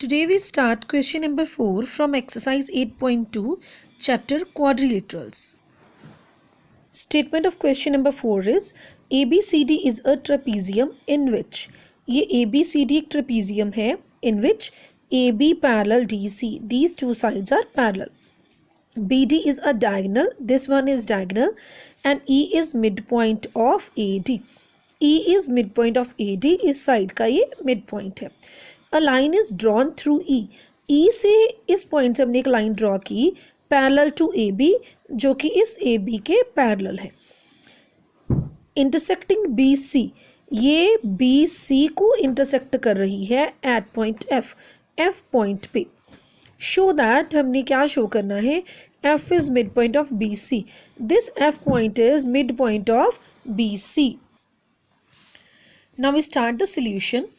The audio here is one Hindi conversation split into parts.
Today we start question number 4 from exercise 8.2 chapter quadrilaterals. Statement of question number 4 is ABCD is a trapezium in which ये ABCD एक trapezium है in which AB parallel DC, these two sides are parallel. BD is a diagonal, this one is diagonal, and E is midpoint of AD. E is midpoint of AD, इस side का ये midpoint है. A line is drawn through E. E से इस point से हमने एक line draw की parallel to AB, जो कि इस AB के parallel है. Intersecting BC, ये BC को intersect कर रही है at point F. F point पे show that हमने क्या show करना है, F is midpoint of BC. This F point is midpoint of BC. Now we start the solution.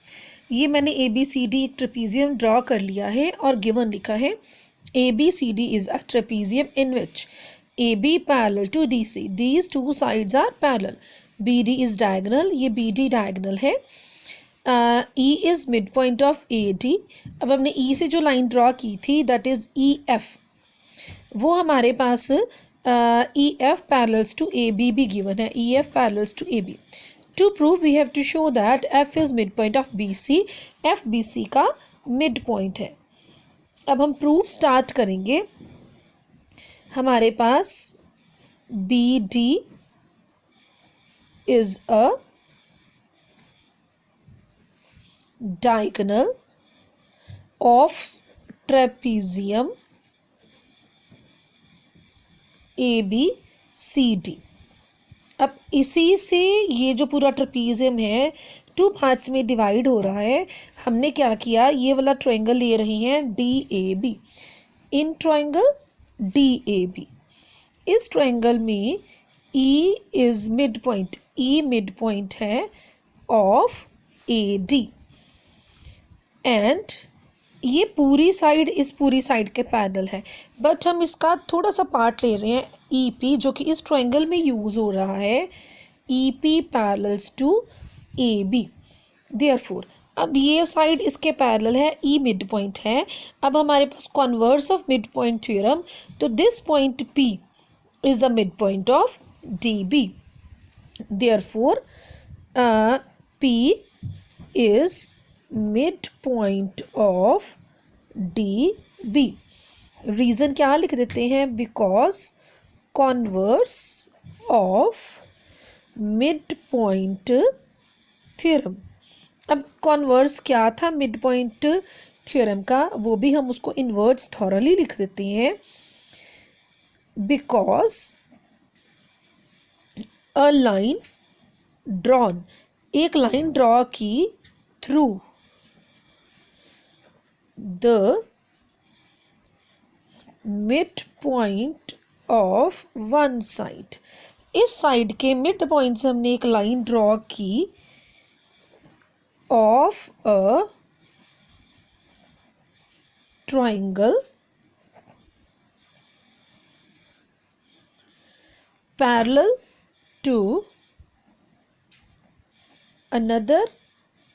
ये मैंने ABCD एक ट्रेपीजियम ड्रॉ कर लिया है और गिवन लिखा है ABCD is a trapezium in which AB parallel to DC. These two sides are parallel. BD is diagonal, ये BD diagonal है. E is midpoint of AD. अब हमने E से जो लाइन ड्रॉ की थी that is EF, वो हमारे पास EF parallels to AB भी गिवन है. EF parallels to AB. To prove we have to show that F is midpoint of BC. F BC का midpoint है. अब हम proof start करेंगे. हमारे पास BD is a diagonal of trapezium ABCD. अब इसी से ये जो पूरा ट्रेपीजियम है टू पार्ट्स में डिवाइड हो रहा है. हमने क्या किया, ये वाला ट्रायंगल ले रहे हैं DAB. इन ट्रायंगल DAB, इस ट्रायंगल में E is midpoint, E midpoint है ऑफ AD एंड ये पूरी साइड इस पूरी साइड के पैरेलल है. बट हम इसका थोड़ा सा पार्ट ले रहे हैं EP, जो कि इस ट्रायंगल में यूज़ हो रहा है. EP parallels to AB. Therefore अब ये साइड इसके पैरेलल है, E मिड पॉइंट है. अब हमारे पास converse of mid point theorem, तो this point P is the mid point of DB. Therefore P इज midpoint of DB. रीज़न क्या लिख देते हैं, because converse of mid point theorem. अब कॉन्वर्स क्या था मिड पॉइंट थ्योरम का, वो भी हम उसको इनवर्ट्स थॉरली लिख देते हैं. बिकॉज अ लाइन ड्रॉन, एक लाइन ड्रॉ की through the midpoint of one side. इस साइड के मिड पॉइंट से हमने एक लाइन ड्रॉ की of a triangle parallel to another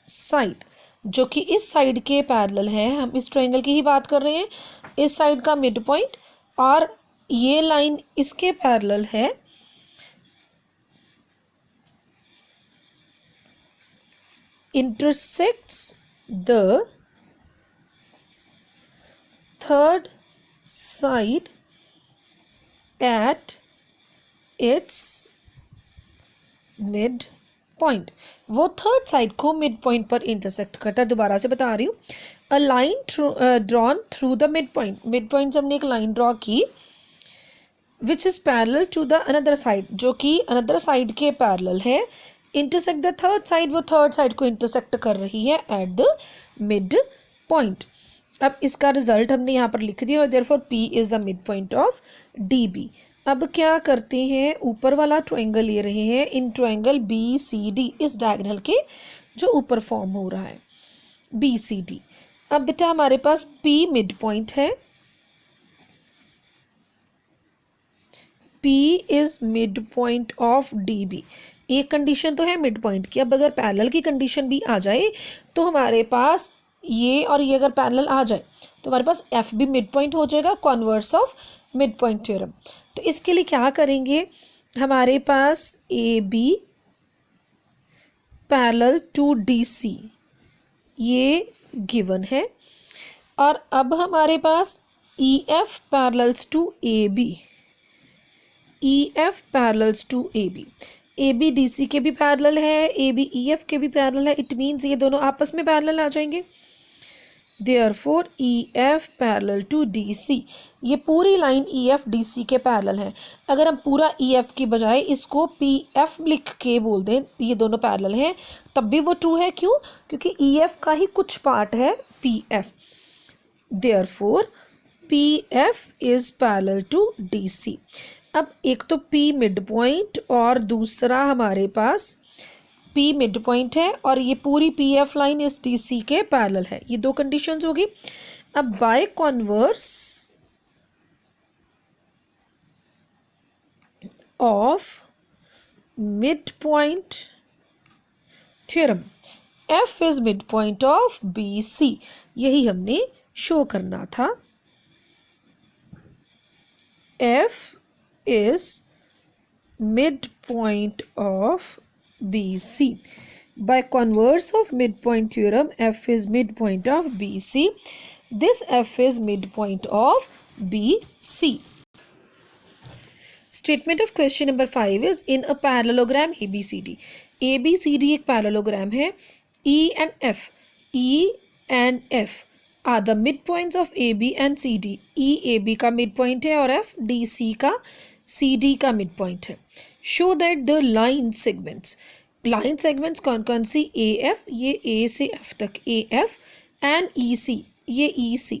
side, जो कि इस साइड के पैरेलल है. हम इस ट्रायंगल की ही बात कर रहे हैं. इस साइड का मिड पॉइंट और ये लाइन इसके पैरेलल है. Intersects the third side at its mid point. वो थर्ड साइड को मिड पॉइंट पर इंटरसेक्ट करता है. दोबारा से बता रही हूँ, a line drawn through the mid point. Mid point से हमने एक लाइन ड्रॉ की which is parallel to the another side, जो कि अनदर साइड के पैरेलल है. इंटरसेक्ट द थर्ड साइड, वो थर्ड साइड को इंटरसेक्ट कर रही है एट द मिड पॉइंट. अब इसका रिजल्ट हमने यहाँ पर लिख दिया. Therefore P is the mid point of DB. अब क्या करते हैं, ऊपर वाला ट्रायंगल ले रहे हैं. इन ट्रायंगल BCD, इस डायगोनल के जो ऊपर फॉर्म हो रहा है BCD. अब बेटा हमारे पास P मिड पॉइंट है, P is mid point of DB. एक कंडीशन तो है मिड पॉइंट की. अब अगर पैरेलल की कंडीशन भी आ जाए तो हमारे पास ये और ये अगर पैरेलल आ जाए तो हमारे पास एफ भी मिड पॉइंट हो जाएगा, converse of mid point theorem. तो इसके लिए क्या करेंगे, हमारे पास A B parallel to D C ये गिवन है, और अब हमारे पास E F parallels to A B, E F parallels to A B, A B D C के भी पैरेलल है, ए बी ई एफ के भी पैरेलल है, इट मीन्स ये दोनों आपस में पैरेलल आ जाएंगे। Therefore E F parallel to D C, ये पूरी line E F D C के पैरेलल है। अगर हम पूरा ई एफ की बजाय इसको पी एफ लिख के बोल दें ये दोनों पैरेलल हैं, तब भी वो ट्रू है। क्यों? क्योंकि ई एफ का ही कुछ पार्ट है P F. Therefore P F is parallel to D C. अब एक तो P मिड पॉइंट और दूसरा हमारे पास P मिड पॉइंट है, और ये पूरी पी एफ लाइन इस डी सी के पैरेलल है। ये दो कंडीशंस होगी। अब by converse of mid point theorem F is mid point of B C, यही हमने शो करना था। F is midpoint of BC. By converse of midpoint theorem, F is midpoint of BC. This F is midpoint of BC. Statement of question number 5 is in a parallelogram ABCD. ABCD एक parallelogram है. E and F. E and F are the midpoints of AB and CD. E AB का midpoint है और F DC का CD का midpoint है. Show that the line segments. line segments कौन कौन सी? AF, ये A से F तक AF and EC, ये EC.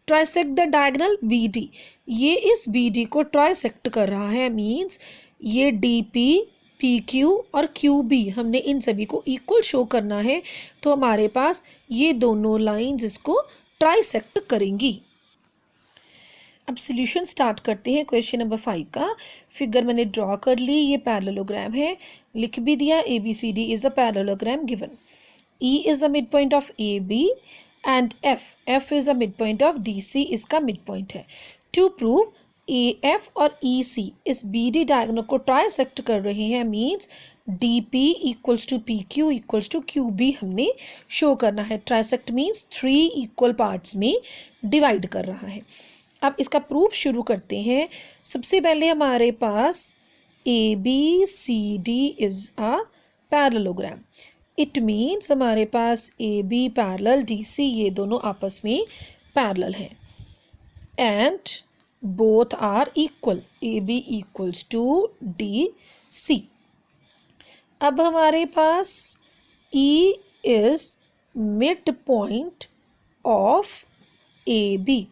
Trisect the diagonal BD. ये इस BD को trisect कर रहा है, means ये DP, PQ और QB हमने इन सभी को इक्वल शो करना है, तो हमारे पास ये दोनों लाइंस इसको ट्राइसेक्ट करेंगी। अब सॉल्यूशन स्टार्ट करते हैं क्वेश्चन नंबर 5 का। फिगर मैंने ड्रॉ कर ली, ये पैरेललोग्राम है, लिख भी दिया ABCD is a parallelogram given. E is the mid point of AB and F is the mid point of DC, इसका मिड पॉइंट है। टू प्रूव AF और EC इस BD डायगोनल को ट्राइसेक्ट कर रहे हैं, means DP equals to PQ equals to QB हमने शो करना है। ट्राइसेक्ट मीन्स 3 इक्वल पार्ट्स में डिवाइड कर रहा है। अब इसका प्रूफ शुरू करते हैं। सबसे पहले हमारे पास ABCD is a parallelogram, it means हमारे पास AB पैरेलल DC ये दोनों आपस में पैरेलल हैं and both are equal, AB equals to DC। अब हमारे पास E is mid point of AB,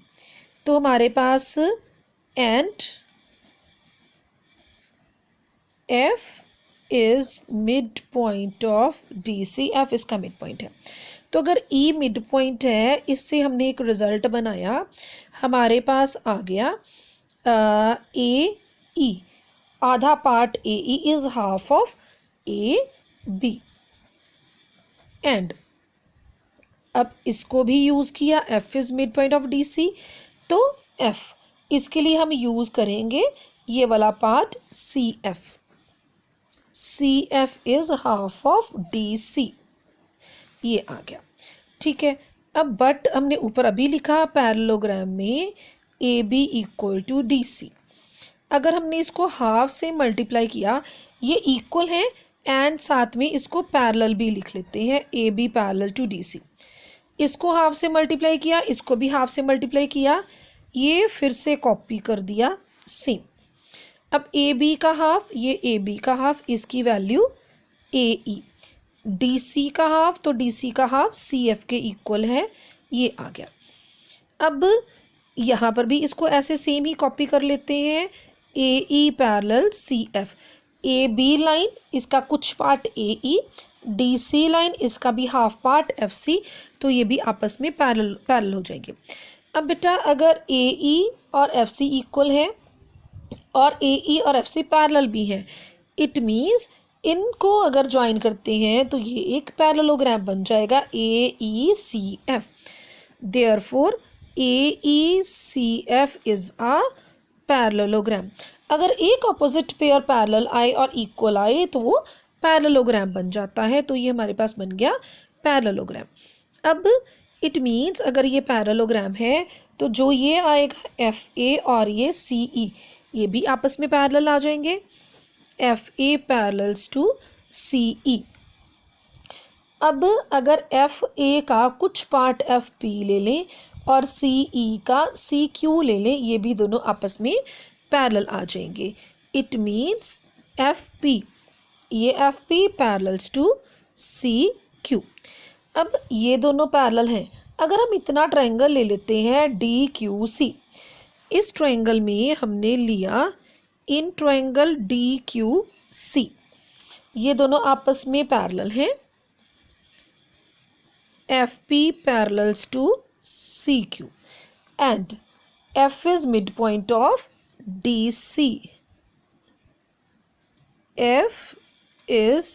तो हमारे पास and F is mid point of DC, F इसका मिड पॉइंट है। तो अगर E मिड पॉइंट है, इससे हमने एक रिजल्ट बनाया, हमारे पास आ गया AE, आधा part AE is half of AB and अब इसको भी यूज़ किया, F is mid point of DC, तो F इसके लिए हम यूज़ करेंगे ये वाला part CF, CF is half of DC, ये आ गया। ठीक है, अब बट हमने ऊपर अभी लिखा पैरेललोग्राम में AB इक्वल टू DC, अगर हमने इसको हाफ से मल्टीप्लाई किया, ये इक्वल है एंड साथ में इसको पैरेलल भी लिख लेते हैं, AB पैरेलल टू DC। इसको हाफ से मल्टीप्लाई किया, इसको भी हाफ से मल्टीप्लाई किया, ये फिर से कॉपी कर दिया सेम। अब AB का हाफ, ये AB का हाफ, इसकी वैल्यू AE, DC का हाफ, तो DC का हाफ CF के इक्वल है, ये आ गया। अब यहाँ पर भी इसको ऐसे सेम ही कॉपी कर लेते हैं, AE parallel CF, AB line इसका कुछ पार्ट AE, DC लाइन इसका भी हाफ पार्ट FC, तो ये भी आपस में पैरेलल हो जाएंगे। अब बेटा अगर AE और FC इक्वल है और AE और FC पैरेलल भी हैं, इट मीन्स इनको अगर ज्वाइन करते हैं तो ये एक पैरेललोग्राम बन जाएगा AECF। Therefore AECF is a parallelogram. अगर एक ऑपोजिट पेयर पैरेलल आए और इक्वल आए तो वो पैरेललोग्राम बन जाता है। तो ये हमारे पास बन गया पैरेललोग्राम। अब इट मीन्स अगर ये पैरेललोग्राम है तो जो ये आएगा FA और ये CE ये भी आपस में पैरेलल आ जाएंगे। FA parallels to CE। अब अगर FA का कुछ पार्ट FP ले लें और CE का CQ ले लें, ये भी दोनों आपस में पैरेलल आ जाएंगे। इट मीन्स FP ये FP पैरेलल्स टू CQ। अब ये दोनों पैरेलल हैं। अगर हम इतना ट्रायंगल ले लेते हैं DQC, इस ट्रायंगल में हमने लिया इन ट्रायंगल DQC, ये दोनों आपस में पैरेलल हैं। FP parallels to CQ and F is mid point of DC। F is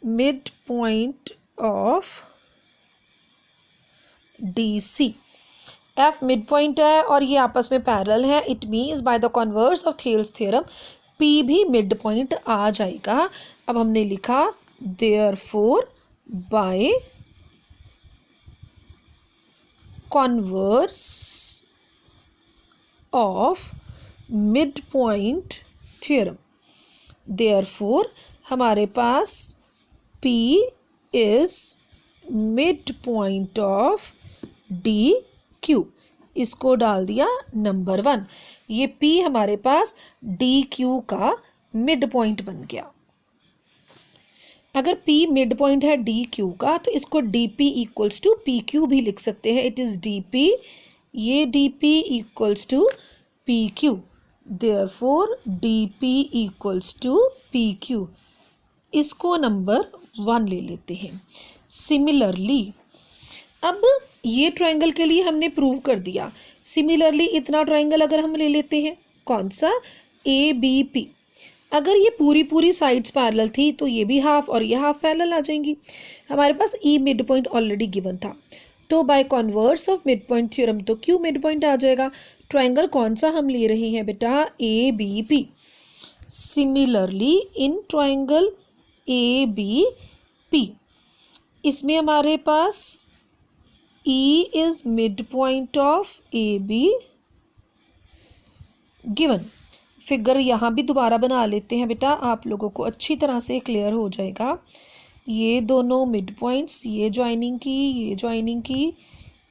midpoint of DC। F midpoint है और ये आपस में पैरेलल है। It means by the converse of Thales theorem P भी मिड पॉइंट आ जाएगा। अब हमने लिखा therefore by converse of mid point theorem, therefore हमारे पास P is mid point of DQ। इसको डाल दिया नंबर 1। ये P हमारे पास DQ का मिड पॉइंट बन गया। अगर P मिड पॉइंट है DQ का तो इसको DP इक्वल्स टू PQ भी लिख सकते हैं। इट इज़ DP, ये DP equals to PQ। Therefore DP equals to PQ। इसको नंबर 1 ले लेते हैं। सिमिलरली अब ये ट्रायंगल के लिए हमने प्रूव कर दिया। सिमिलरली इतना ट्रायंगल अगर हम ले लेते हैं, कौन सा, ABP, अगर ये पूरी साइड्स पैरेलल थी तो ये भी हाफ और ये हाफ पैरेलल आ जाएंगी। हमारे पास E mid point already given था, तो by converse of mid point theorem तो Q मिड पॉइंट आ जाएगा। ट्रायंगल कौन सा हम ले रहे हैं बेटा, ABP। Similarly in triangle ABP, इसमें हमारे पास E is mid point of AB given. Figure यहाँ भी दोबारा बना लेते हैं बेटा, आप लोगों को अच्छी तरह से क्लियर हो जाएगा। ये दोनों मिड पॉइंट्स, ये ज्वाइनिंग की, ये ज्वाइनिंग की,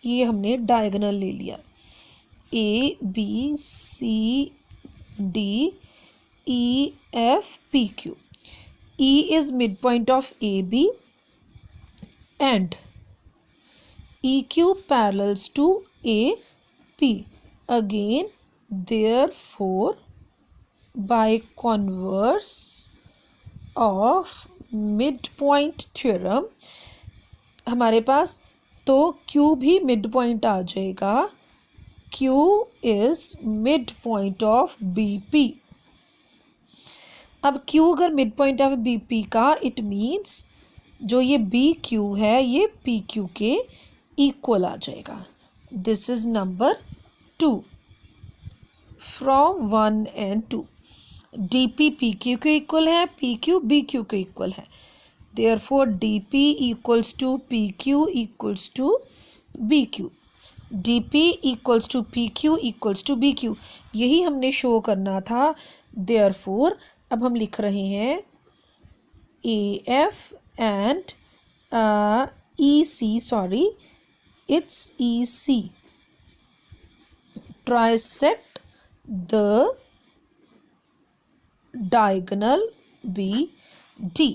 ये हमने डायगोनल ले लिया। ABCD EFPQ। E is midpoint of AB and EQ parallels to AP. Again, therefore, by converse of midpoint theorem, हमारे पास तो Q भी midpoint आ जाएगा। Q is midpoint of BP। अब Q अगर midpoint of BP का, इट मीन्स जो ये BQ है ये PQ के इक्वल आ जाएगा। This is number 2 from 1 and 2। DP PQ के इक्वल है, PQ BQ के इक्वल है। Therefore DP equals to PQ equals to BQ। DP equals to PQ equals to BQ, यही हमने शो करना था। देयरफॉर अब हम लिख रहे हैं AF and EC, sorry, it's EC, trisect the diagonal BD।